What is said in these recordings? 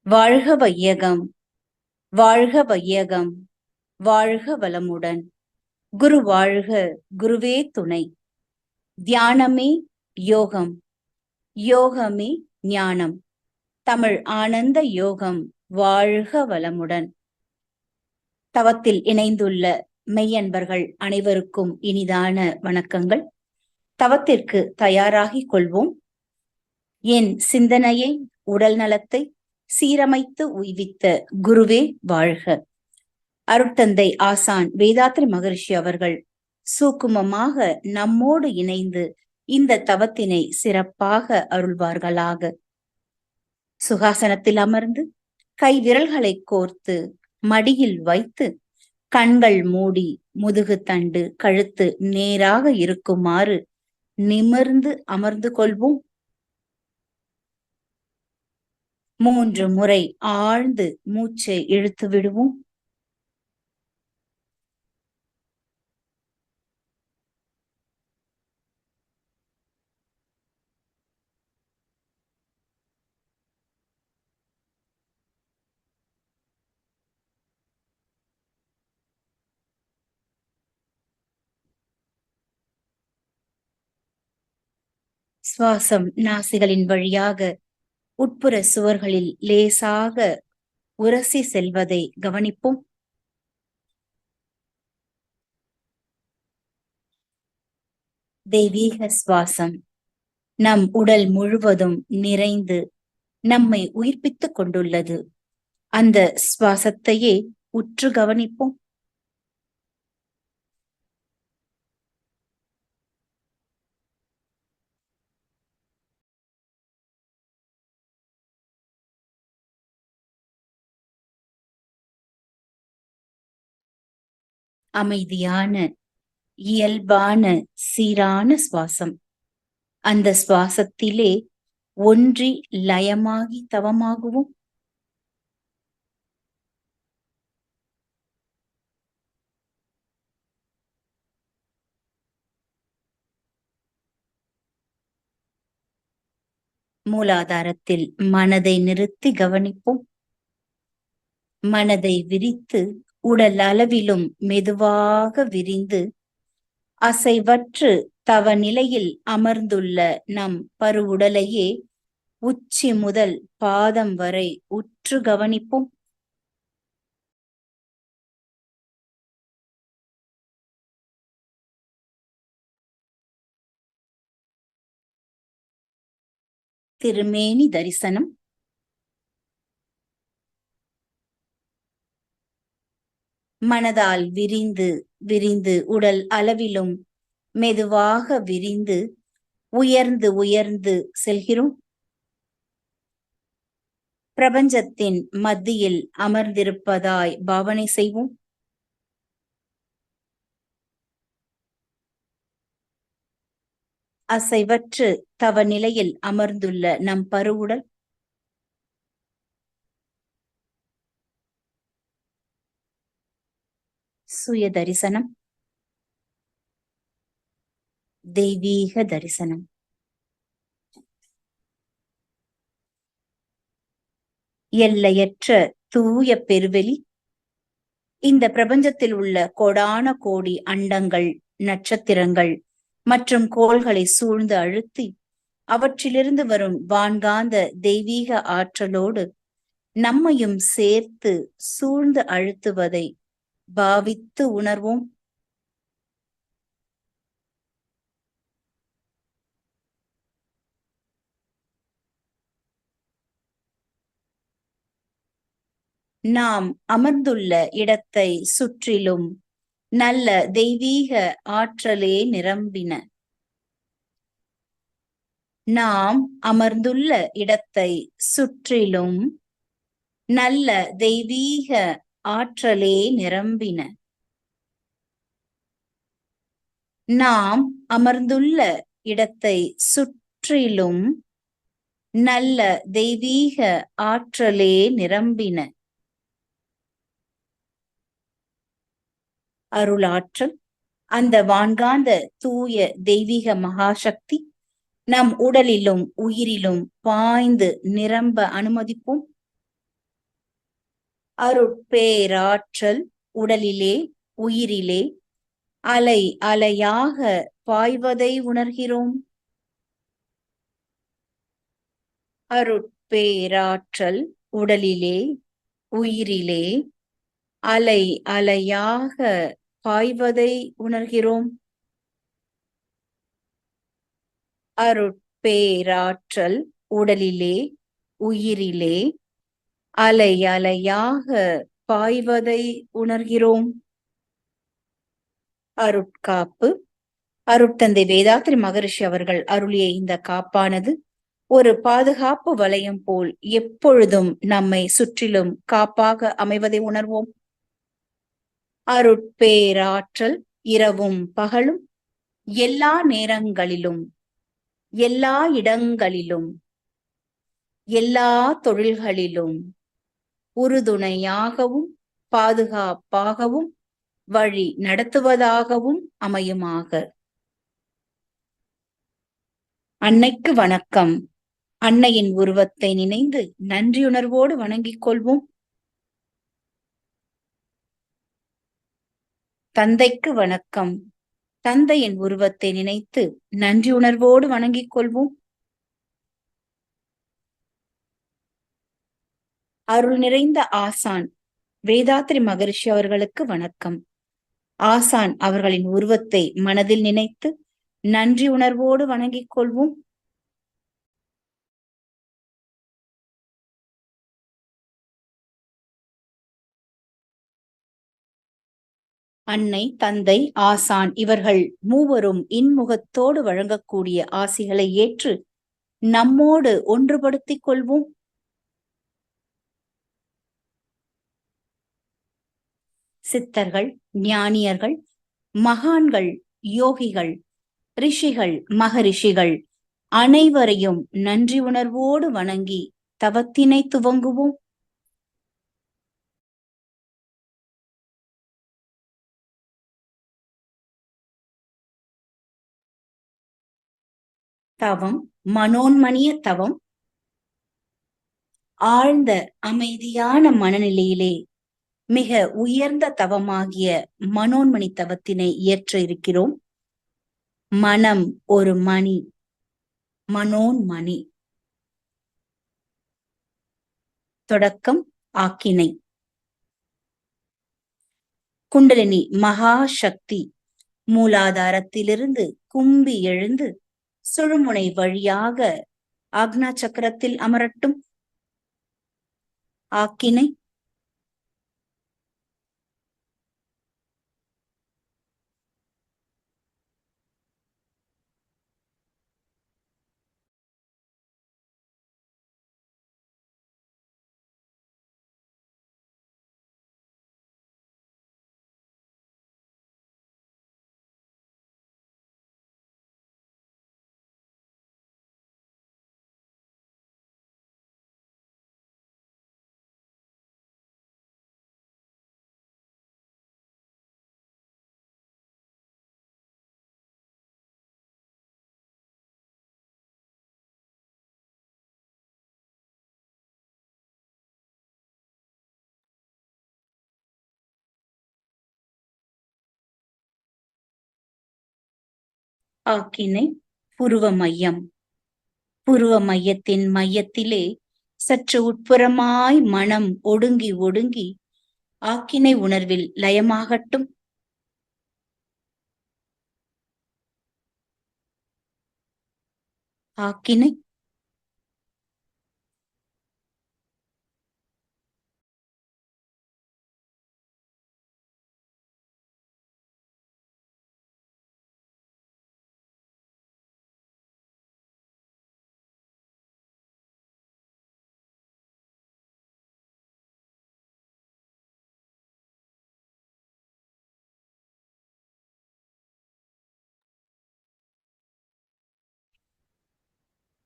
வாழ்க வையகம், வாழ்க வையகம், வாழ்க வளமுடன். குரு வாழ்க, குருவே துணை. தியானமே யோகம், யோகமே ஞானம். தமிழ் ஆனந்த யோகம். வாழ்க வளமுடன். தவத்தில் இணைந்துள்ள மெய்யன்பர்கள் அனைவருக்கும் இனிதான வணக்கங்கள். தவத்திற்கு தயாராகிக் கொள்வோம். என் சிந்தனையை, உடல் நலத்தை சீரமைத்து உய்வித்த குருவே வாழ்க. அருட்தந்தை ஆசான் வேதாத்ரி மகரிஷி அவர்கள் சூக்குமமாக நம்மோடு இணைந்து இந்த தவத்தினை சிறப்பாக அருள்வார்களாக. சுகாசனத்தில் அமர்ந்து கை விரல்களை கோர்த்து மடியில் வைத்து கண்கள் மூடி முதுகு தண்டு கழுத்து நேராக இருக்குமாறு நிமிர்ந்து அமர்ந்து கொள்வோம். 3 முறை ஆழ்ந்து மூச்சை இழுத்து விடுவோம். சுவாசம் நாசிகளின் வழியாக உட்புற சுவர்களில் லேசாக உரசி செல்வதை கவனிப்போம். தெய்வீக சுவாசம் நம் உடல் முழுவதும் நிறைந்து நம்மை உயிர்ப்பித்துக் கொண்டுள்ளது. அந்த சுவாசத்தையே உற்று கவனிப்போம். அமைதியான, இயல்பான, சீரான சுவாசம். அந்த சுவாசத்திலே ஒன்றி லயமாகி தவமாகுவோம். மூலாதாரத்தில் மனதை நிறுத்தி கவனிப்போம். மனதை விரித்து உடல் அளவிலும் மெதுவாக விரிந்து அசைவற்று தவ நிலையில் அமர்ந்துள்ள நம் பருவுடலையே உச்சி முதல் பாதம் வரை உற்று கவனிப்போம். திருமேனி தரிசனம். மனதால் விரிந்து விரிந்து உடல் அளவிலும் மெதுவாக விரிந்து உயர்ந்து உயர்ந்து செல்கிறோம். பிரபஞ்சத்தின் மத்தியில் அமர்ந்திருப்பதாய் பாவனை செய்வோம். அசைவற்று தவ நிலையில் அமர்ந்துள்ள நம் பருவுடல் சுய தரிசனம், தெய்வீக தரிசனம். எல்லையற்ற தூய பெருவெளி. இந்த பிரபஞ்சத்தில் உள்ள கோடான கோடி அண்டங்கள், நட்சத்திரங்கள் மற்றும் கோள்களை சூழ்ந்து அழுத்தி அவற்றிலிருந்து வரும் வான்காந்த தெய்வீக ஆற்றலோடு நம்மையும் சேர்த்து சூழ்ந்து அழுத்துவதை பாவித்து உணர்வோம். நாம் அமர்ந்துள்ள இடத்தை சுற்றிலும் நல்ல தெய்வீக ஆற்றலே நிரம்பின. நாம் அமர்ந்துள்ள இடத்தை சுற்றிலும் நல்ல தெய்வீக ஆற்றலே நிரம்பின. நாம் அமர்ந்துள்ள இடத்தை சுற்றிலும் நல்ல தெய்வீக ஆற்றலே நிரம்பின. அருளாற்றல், அந்த வான்காந்த தூய தெய்வீக மகாசக்தி நம் உடலிலும் உயிரிலும் பாய்ந்து நிரம்ப அனுமதிப்போம். அருட்பேராற்றல் உடலிலே உயிரிலே அலை அலையாக பாய்வதை உணர்கிறோம். அருட்பேராற்றல் உடலிலே உயிரிலே அலை அலையாக பாய்வதை உணர்கிறோம். அருட்பேராற்றல் உடலிலே உயிரிலே அலை அலையாக பாய்வதை உணர்கிறோம். அருட்காப்பு. அருட்தந்தை வேதாத்ரி மகரிஷி அவர்கள் அருளிய இந்த காப்பானது ஒரு பாதுகாப்பு வளையம் போல் எப்பொழுதும் நம்மை சுற்றிலும் காப்பாக அமைவதை உணர்வோம். அருட்பேராற்றல் இரவும் பகலும் எல்லா நேரங்களிலும் எல்லா இடங்களிலும் எல்லா தொழில்களிலும் உறுதுணையாகவும் பாதுகாப்பாகவும் வழி நடத்துவதாகவும் அமையுமாக. அன்னைக்கு வணக்கம். அன்னையின் உருவத்தை நினைந்து நன்றியுணர்வோடு வணங்கிக் கொள்வோம். தந்தைக்கு வணக்கம். தந்தையின் உருவத்தை நினைத்து நன்றியுணர்வோடு வணங்கிக் கொள்வோம். அருள் நிறைந்த ஆசான் வேதாத்ரி மகரிஷி அவர்களுக்கு வணக்கம். ஆசான் அவர்களின் உருவத்தை மனதில் நினைத்து நன்றி உணர்வோடு வணங்கிக் கொள்வோம். அன்னை, தந்தை, ஆசான் இவர்கள் மூவரும் இன்முகத்தோடு வழங்கக்கூடிய ஆசிகளை ஏற்று நம்மோடு ஒன்றுபடுத்திக் கொள்வோம். சித்தர்கள், ஞானியர்கள், மகான்கள், யோகிகள், ரிஷிகள், மகரிஷிகள் அனைவரையும் நன்றி உணர்வோடு வணங்கி தவத்தினை துவங்குவோம். தவம் மனோன்மணிய தவம். ஆழ்ந்த அமைதியான மனநிலையிலே மிக உயர்ந்த தவமாகிய மனோன்மணி தவத்தினை இயற்ற இருக்கிறோம். மனம் ஒரு மணி, மனோன்மணி. தொடக்கம் ஆக்கினை. குண்டலினி மகா சக்தி மூலாதாரத்திலிருந்து கும்பி எழுந்து சுழுமுனை வழியாக ஆக்னா சக்கரத்தில் அமரட்டும். ஆக்கினை. ஆக்கினை. புருவ மையம். புருவ மையத்தின் மையத்திலே சற்று உட்புறமாய் மனம் ஒடுங்கி ஒடுங்கி ஆக்கினை உணர்வில் லயமாகட்டும். ஆக்கினை.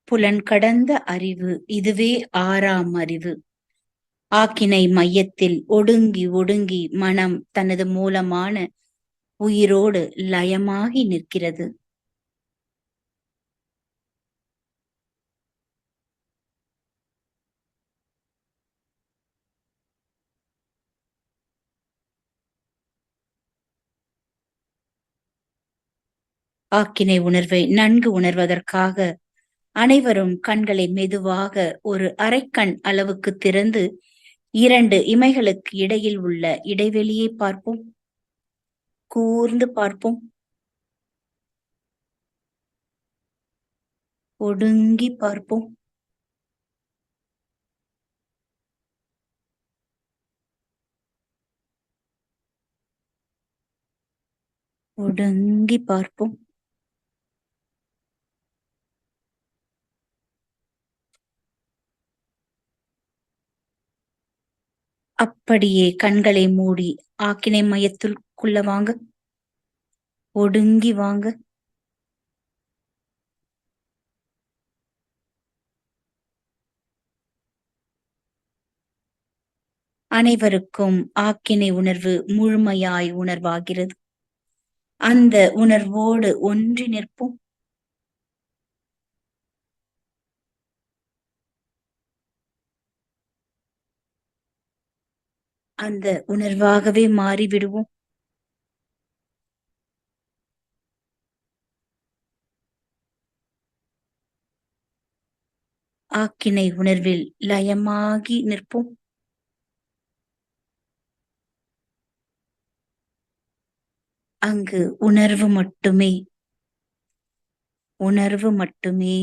புலன் கடந்த அறிவு, இதுவே ஆறாம் அறிவு. ஆக்கினை மையத்தில் ஒடுங்கி ஒடுங்கி மனம் தனது மூலமான உயிரோடு லயமாகி நிற்கிறது. ஆக்கினை உணர்வை நன்கு உணர்வதற்காக அனைவரும் கண்களை மெதுவாக ஒரு அரைக்கண் அளவுக்கு திறந்து 2 இமைகளுக்கு இடையில் உள்ள இடைவெளியை பார்ப்போம். கூர்ந்து பார்ப்போம். ஒடுங்கி பார்ப்போம். ஒடுங்கி பார்ப்போம். அப்படியே கண்களை மூடி ஆக்கினை மையத்திற்குள்ள வாங்க. ஒடுங்கி வாங்க. அனைவருக்கும் ஆக்கினை உணர்வு முழுமையாய் உணர்வாகிறது. அந்த உணர்வோடு ஒன்றி நிற்போம். அந்த உணர்வாகவே மாறிவிடுவோம். ஆக்கினை உணர்வில் லயமாகி நிற்போம். அங்கு உணர்வு மட்டுமே, உணர்வு மட்டுமே.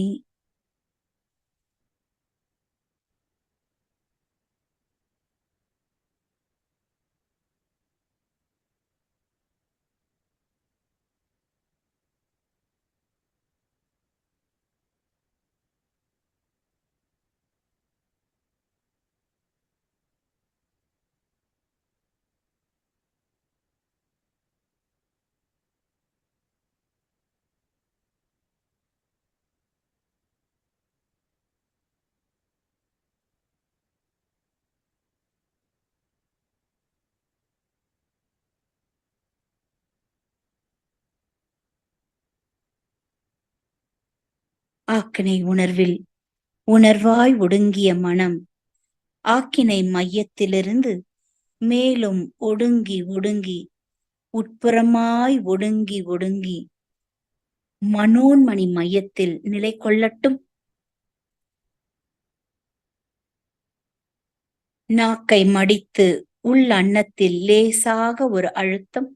ஆக்கினை உணர்வில் உணர்வாய் ஒடுங்கிய மனம் ஆக்கினை மையத்திலிருந்து மேலும் ஒடுங்கி ஒடுங்கி உட்புறமாய் ஒடுங்கி ஒடுங்கி மனோன்மணி மையத்தில் நிலை கொள்ளட்டும். நாக்கை மடித்து உள் அன்னத்தில் லேசாக ஒரு அழுத்தம்.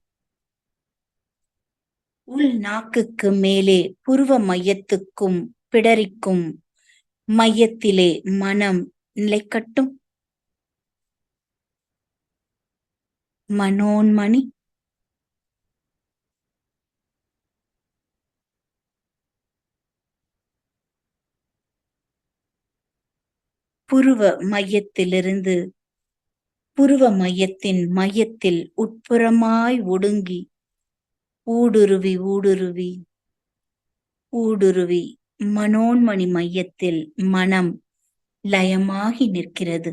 உள் நாக்குக்கு மேலே புருவ மையத்துக்கும் பிடரிக்கும் மையத்திலே மனம் நிலைக்கட்டும். மனோன்மணி புருவ மையத்திலிருந்து புருவ மையத்தின் மையத்தில் உட்புறமாய் ஒடுங்கி ஊடுருவி ஊடுருவி ஊடுருவி மனோன்மணி மையத்தில் மனம் லயமாகி நிற்கிறது.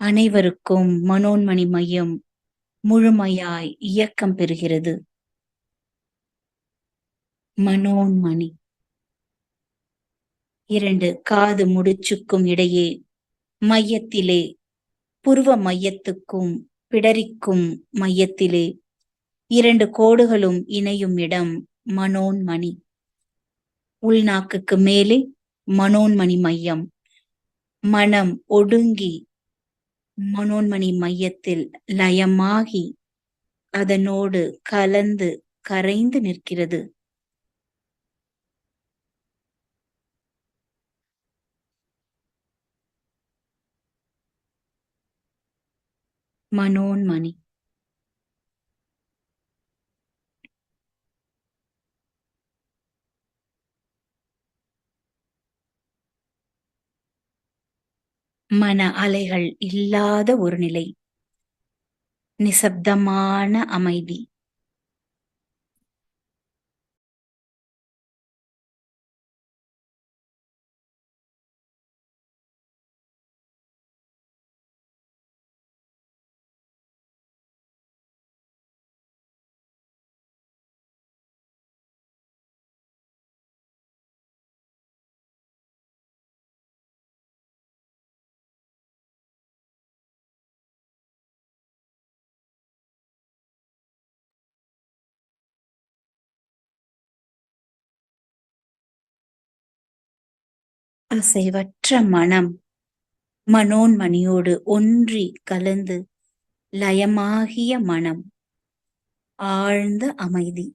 அனைவருக்கும் மனோன்மணி மையம் முழுமையாய் இயக்கம் பெறுகிறது. மனோன்மணி 2 காது முடிச்சுக்கும் இடையே மையத்திலே புருவ மையத்துக்கும் பிடரிக்கும் மையத்திலே 2 கோடுகளும் இணையும் இடம் மனோன்மணி. உள்நாக்குக்கு மேலே மனோன்மணி மையம். மனம் ஒடுங்கி மனோன்மணி மையத்தில் லயமாகி அதனோடு கலந்து கரைந்து நிற்கிறது. மனோன்மணி மன அலைகள் இல்லாத ஒரு நிலை. நிசப்தமான அமைதி. அசைவற்ற மனம் மனோன்மணியோடு ஒன்றி கலந்து லயமாகிய மனம் ஆழ்ந்த அமைதி.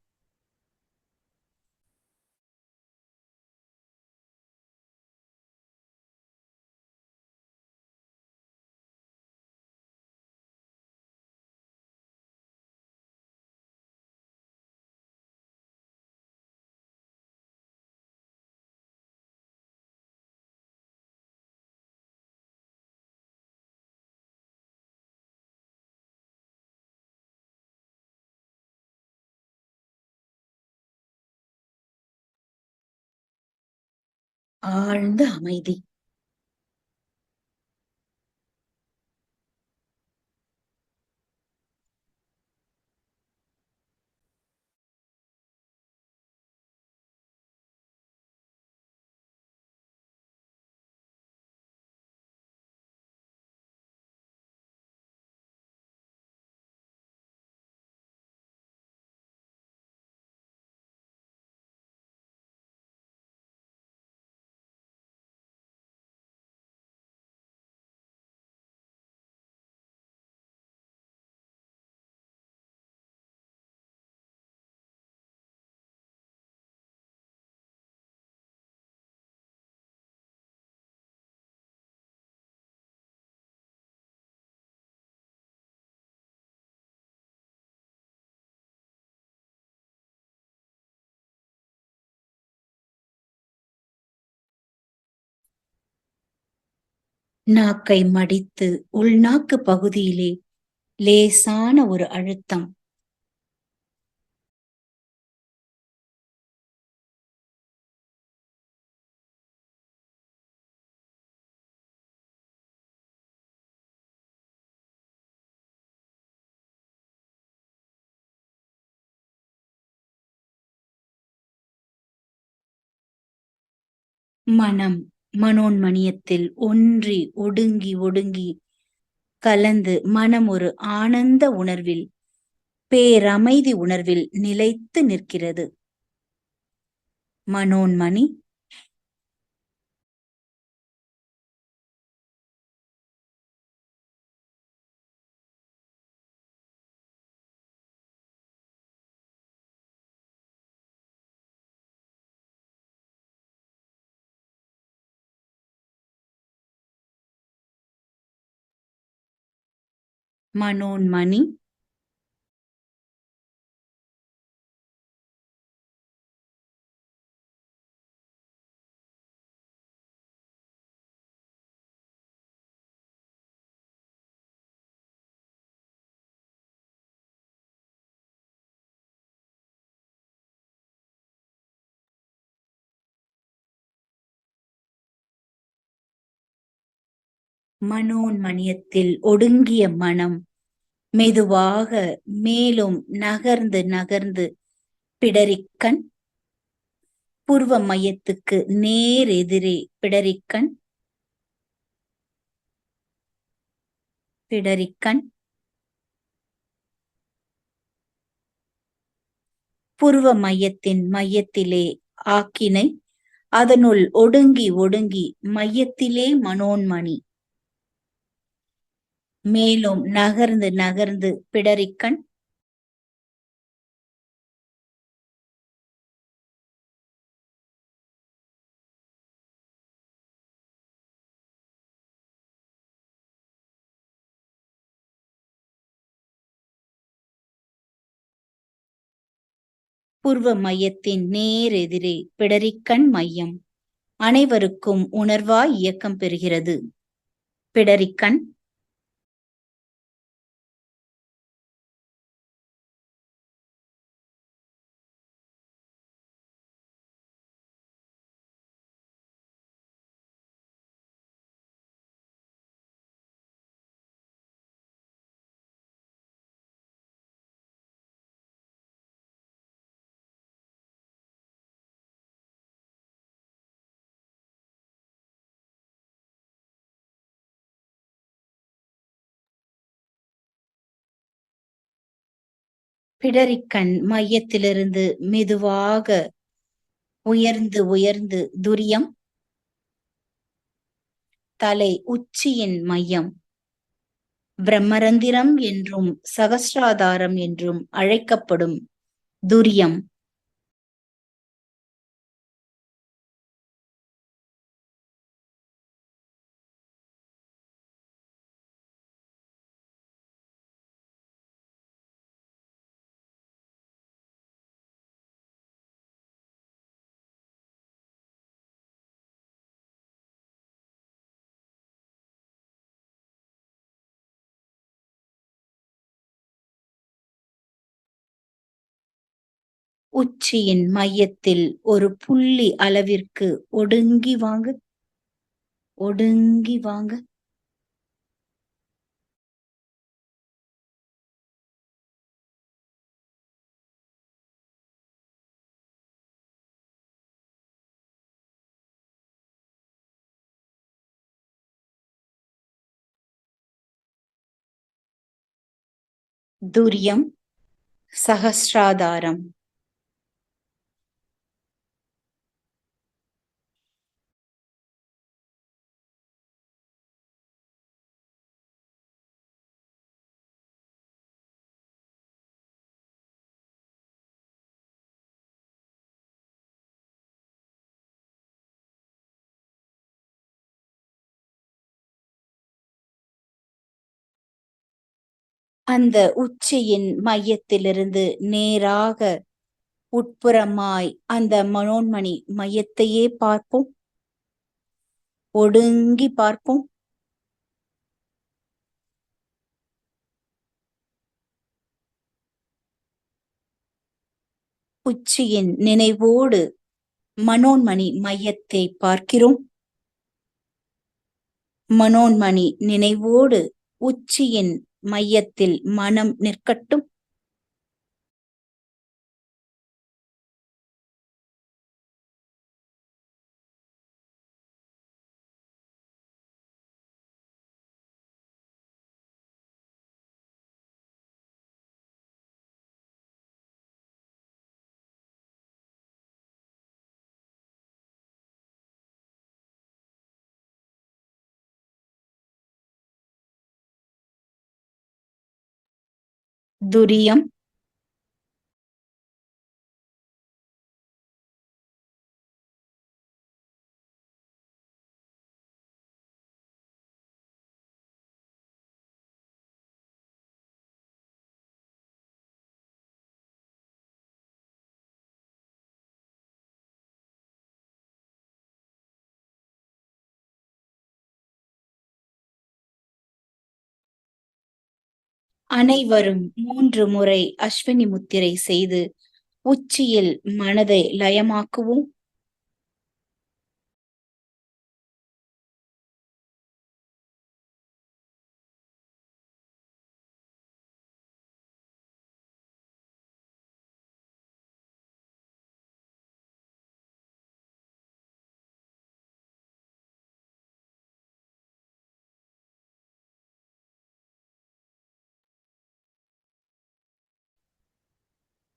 ஆழ்ந்த அமைதி. நாக்கை மடித்து உள்நாக்கு பகுதியிலே லேசான ஒரு அழுத்தம். மனம் மனோன்மணியத்தில் ஒன்றி ஒடுங்கி ஒடுங்கி கலந்து மனம் ஒரு ஆனந்த உணர்வில், பேரமைதி உணர்வில் நிலைத்து நிற்கிறது. மனோன்மணி மனோன்மணி மனோன்மணியத்தில் ஒடுங்கிய மனம் மெதுவாக மேலும் நகர்ந்து நகர்ந்து பிடரிக்கண், புருவ மையத்துக்கு நேர் எதிரே பிடரிக்கண், பிடரிக்கண், புருவ மையத்தின் மையத்திலே ஆக்கினை, அதனுள் ஒடுங்கி ஒடுங்கி மையத்திலே மனோன்மணி மேலும் நகர்ந்து நகர்ந்து பிடரிக்கண், புருவ மையத்தின் நேர் எதிரே பிடரிக்கண் மையம் அனைவருக்கும் உணர்வாய் இயக்கம் பெறுகிறது. பிடரிக்கண், பிடரிக்கண் மையத்திலிருந்து மெதுவாக உயர்ந்து உயர்ந்து துரியம், தலை உச்சியின் மையம். பிரம்மரந்திரம் என்றும் சகஸ்ராதாரம் என்றும் அழைக்கப்படும் துரியம். உச்சியின் மையத்தில் ஒரு புள்ளி அளவிற்கு ஒடுங்கி வாங்க, ஒடுங்கி வாங்க. துரியம், சகஸ்ராதாரம். அந்த உச்சியின் மையத்திலிருந்து நேராக உட்புறமாய் அந்த மனோன்மணி மையத்தையே பார்ப்போம். ஒடுங்கி பார்ப்போம். உச்சியின் நினைவோடு மனோன்மணி மையத்தை பார்க்கிறோம். மனோன்மணி நினைவோடு உச்சியின் மையத்தில் மனம் நிற்கட்டும். துரியம், அனைவரும் 3 முறை அஸ்வினி முத்திரை செய்து உச்சியில் மனதை லயமாக்குவோம்.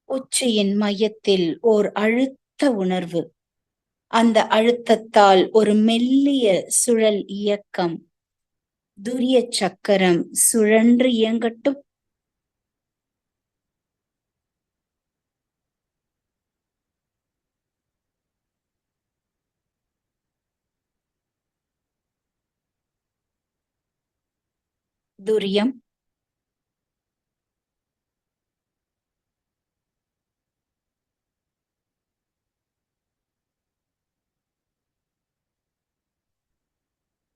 உச்சியின் மையத்தில் ஓர் அழுத்த உணர்வு. அந்த அழுத்தத்தால் ஒரு மெல்லிய சுழல் இயக்கம். துரிய சக்கரம் சுழன்று இயங்கட்டும். துரியம்,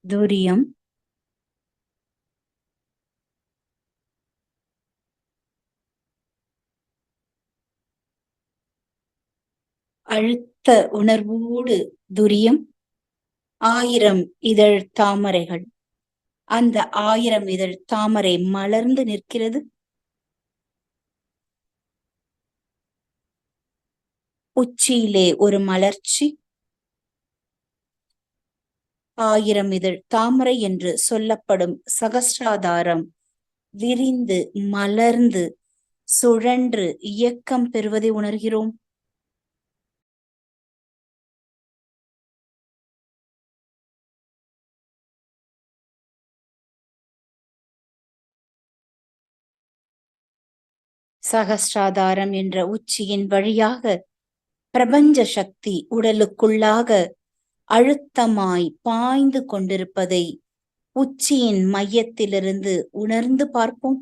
துரியம், அழுத்த உணர்வோடு துரியம். 1000 இதழ் தாமரைகள். அந்த 1000 இதழ் தாமரை மலர்ந்து நிற்கிறது. உச்சியிலே ஒரு மலர்ச்சி. 1000 இதழ் தாமரை என்று சொல்லப்படும் சகஸ்ராதாரம் விரிந்து மலர்ந்து சுழன்று இயக்கம் பெறுவதை உணர்கிறோம். சகஸ்ராதாரம் என்ற உச்சியின் வழியாக பிரபஞ்ச சக்தி உடலுக்குள்ளாக அழுத்தமாய் பாய்ந்து கொண்டிருப்பதை உச்சியின் மையத்திலிருந்து உணர்ந்து பார்ப்போம்.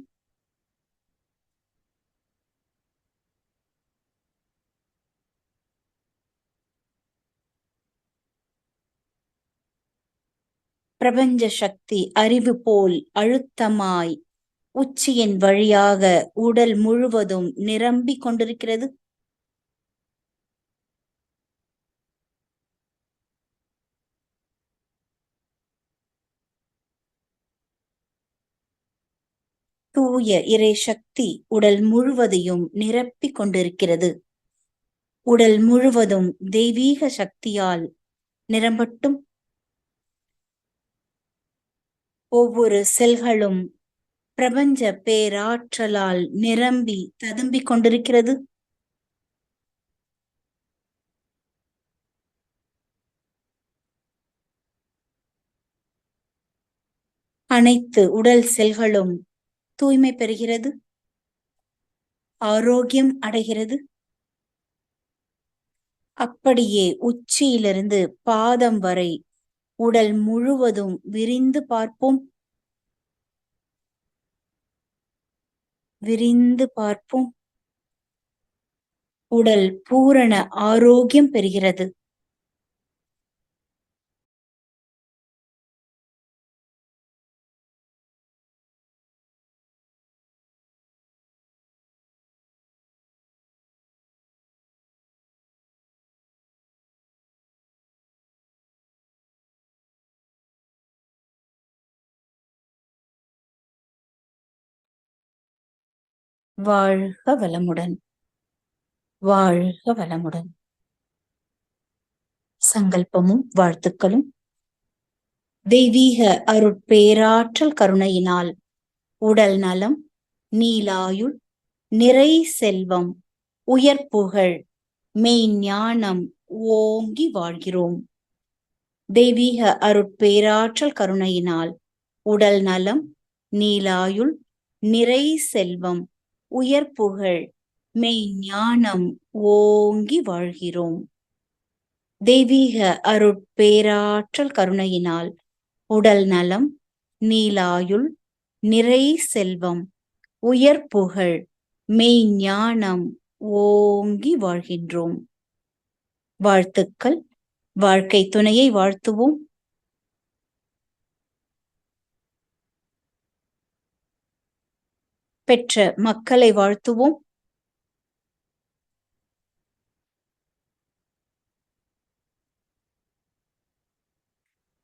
பிரபஞ்ச சக்தி அறிவு போல் அழுத்தமாய் உச்சியின் வழியாக உடல் முழுவதும் நிரம்பிக் கொண்டிருக்கிறது. தூய இறை சக்தி உடல் முழுவதையும் நிரப்பிக் கொண்டிருக்கிறது. உடல் முழுவதும் தெய்வீக சக்தியால் நிரம்பட்டும். ஒவ்வொரு செல்களும் பிரபஞ்ச பேராற்றலால் நிரம்பி ததும்பிக் கொண்டிருக்கிறது. அனைத்து உடல் செல்களும் தூய்மை பெறுகிறது, ஆரோக்கியம் அடைகிறது. அப்படியே உச்சியிலிருந்து பாதம் வரை உடல் முழுவதும் விரிந்து பார்ப்போம். விரிந்து பார்ப்போம். உடல் பூரண ஆரோக்கியம் பெறுகிறது. வாழ்க வளமுடன். வாழ்க வளமுடன். சங்கல்பமும் வாழ்த்துக்களும். தெய்வீக அருட்பேராற்றல் கருணையினால் உடல் நலம், நீலாயுள், நிறை செல்வம், உயர் புகழ், மெய்ஞானம் ஓங்கி வாழ்கிறோம். தெய்வீக அருட்பேராற்றல் கருணையினால் உடல் நலம், நீலாயுள், நிறை செல்வம், உயர் புகழ், மெய்ஞானம் ஓங்கி வாழ்கிறோம். தெய்வீக அருட்பேராற்றல் கருணையினால் உடல் நலம், நீலாயுள், நிறை செல்வம், உயர் புகழ், மெய்ஞானம் ஓங்கி வாழ்கின்றோம். வாழ்த்துக்கள். வாழ்க்கை துணையை வாழ்த்துவோம். பெற்ற மக்களை வாழ்த்துவோம்.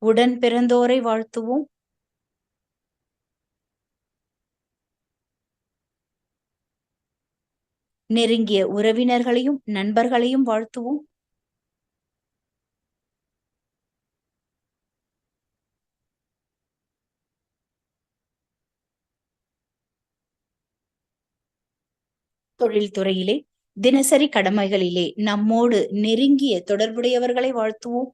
உடன் பிறந்தோரை வாழ்த்துவோம். நெருங்கிய உறவினர்களையும் நண்பர்களையும் வாழ்த்துவோம். தொழில்துறையிலே, தினசரி கடமைகளிலே நம்மோடு நெருங்கிய தொடர்புடையவர்களை வாழ்த்துவோம்.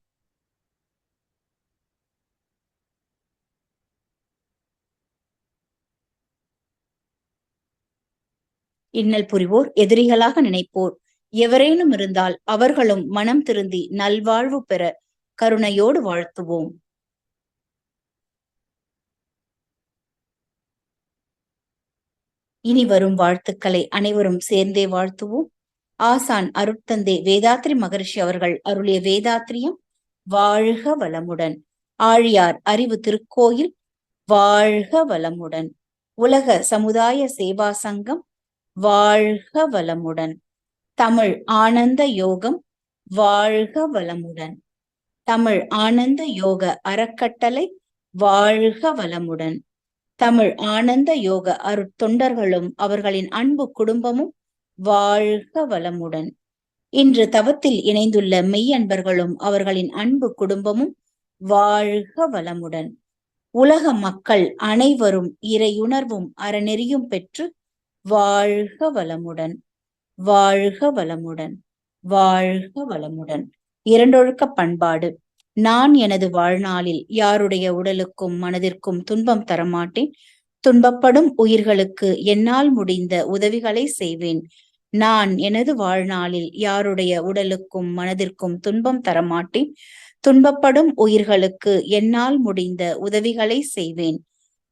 இன்னல் புரிவோர், எதிரிகளாக நினைப்போர் எவரேனும் இருந்தால் அவர்களும் மனம் திருந்தி நல்வாழ்வு பெற கருணையோடு வாழ்த்துவோம். இனி வரும் வாழ்த்துக்களை அனைவரும் சேர்ந்தே வாழ்த்துவோம். ஆசான் அருட்தந்தை வேதாத்ரி மகரிஷி அவர்கள் அருளிய வேதாத்ரியம் வாழ்க வளமுடன். ஆழியார் அறிவு திருக்கோயில் வாழ்க வளமுடன். உலக சமுதாய சேவா சங்கம் வாழ்க வளமுடன். தமிழ் ஆனந்த யோகம் வாழ்க வளமுடன். தமிழ் ஆனந்த யோக அறக்கட்டளை வாழ்க வளமுடன். தமிழ் ஆனந்த யோக அருட்தொண்டர்களும் அவர்களின் அன்பு குடும்பமும் வாழ்க வளமுடன். இன்று தவத்தில் இணைந்துள்ள மெய்யன்பர்களும் அவர்களின் அன்பு குடும்பமும் வாழ்க வளமுடன். உலக மக்கள் அனைவரும் இறையுணர்வும் அறநெறியும் பெற்று வாழ்க வளமுடன். வாழ்க வளமுடன். வாழ்க வளமுடன். இரண்டொழுக்க பண்பாடு. நான் எனது வாழ்நாளில் யாருடைய உடலுக்கும் மனதிற்கும் துன்பம் தரமாட்டேன். துன்பப்படும் உயிர்களுக்கு என்னால் முடிந்த உதவிகளை செய்வேன். நான் எனது வாழ்நாளில் யாருடைய உடலுக்கும் மனதிற்கும் துன்பம் தரமாட்டேன். துன்பப்படும் உயிர்களுக்கு என்னால் முடிந்த உதவிகளை செய்வேன்.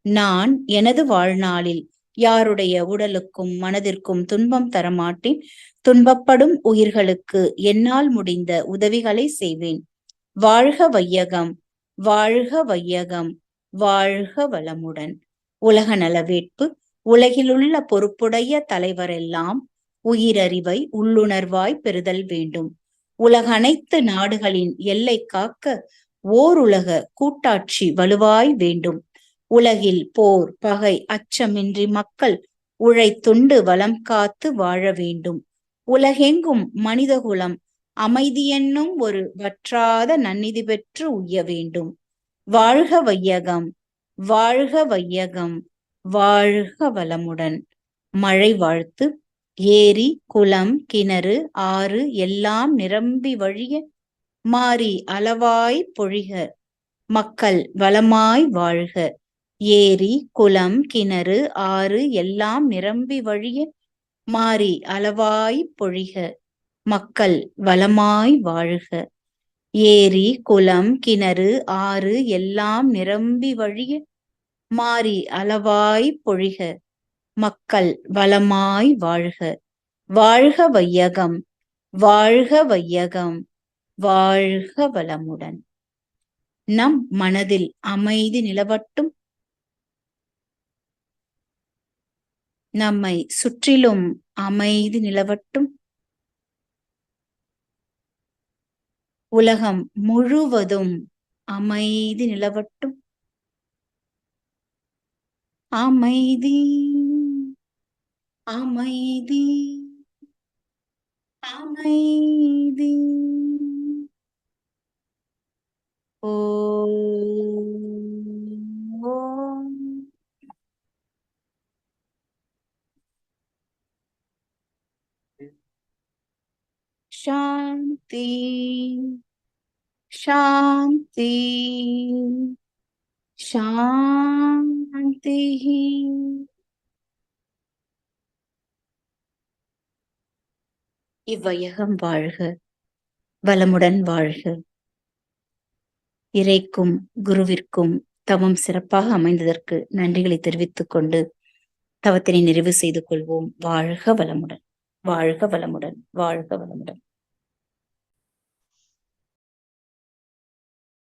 நான் எனது வாழ்நாளில் யாருடைய உடலுக்கும் மனதிற்கும் துன்பம் தரமாட்டேன். துன்பப்படும் உயிர்களுக்கு என்னால் முடிந்த உதவிகளை செய்வேன். வாழ்க வையகம், வாழ்க வையகம், வாழ்க வளமுடன். உலக நலவேட்பு. உலகிலுள்ள பொறுப்புடைய தலைவரெல்லாம் உயிரறிவை உள்ளுணர்வாய் பெறுதல் வேண்டும். உலக அனைத்து நாடுகளின் எல்லை காக்க ஓருலக கூட்டாட்சி வலுவாய் வேண்டும். உலகில் போர் பகை அச்சமின்றி மக்கள் உழைத்துண்டு வளம் காத்து வாழ வேண்டும். உலகெங்கும் மனிதகுலம் அமைதி என்னும் ஒரு வற்றாத நன்னிதி பெற்று உய்ய வேண்டும். வாழ்க வையகம், வாழ்க வையகம், வாழ்க வளமுடன். மழை வாழ்த்து. ஏரி குளம் கிணறு ஆறு எல்லாம் நிரம்பி வழிய மாறி அளவாய் பொழிக, மக்கள் வளமாய் வாழ்க. ஏரி குளம் கிணறு ஆறு எல்லாம் நிரம்பி வழிய மாறி அளவாய் பொழிக, மக்கள் வளமாய் வாழ்க. ஏரி குளம் கிணறு ஆறு எல்லாம் நிரம்பி வழிய மாறி அளவாய் பொழிக, மக்கள் வளமாய் வாழ்க. வாழ்க வையகம், வாழ்க வையகம், வாழ்க வளமுடன். நம் மனதில் அமைதி நிலவட்டும். நம்மை சுற்றிலும் அமைதி நிலவட்டும். உலகம் முழுவதும் அமைதி நிலவட்டும். அமைதி, அமைதி, அமைதி. ஓம் ஓம். சாந்தி, சாந்தி, சாந்தி. இவ்வையகம் வாழ்க, வளமுடன் வாழ்க. இறைக்கும் குருவிற்கும் தவம் சிறப்பாக அமைந்ததற்கு நன்றிகளை தெரிவித்துக் கொண்டு தவத்தினை நிறைவு செய்து கொள்வோம். வாழ்க வளமுடன், வாழ்க வளமுடன், வாழ்க வளமுடன்.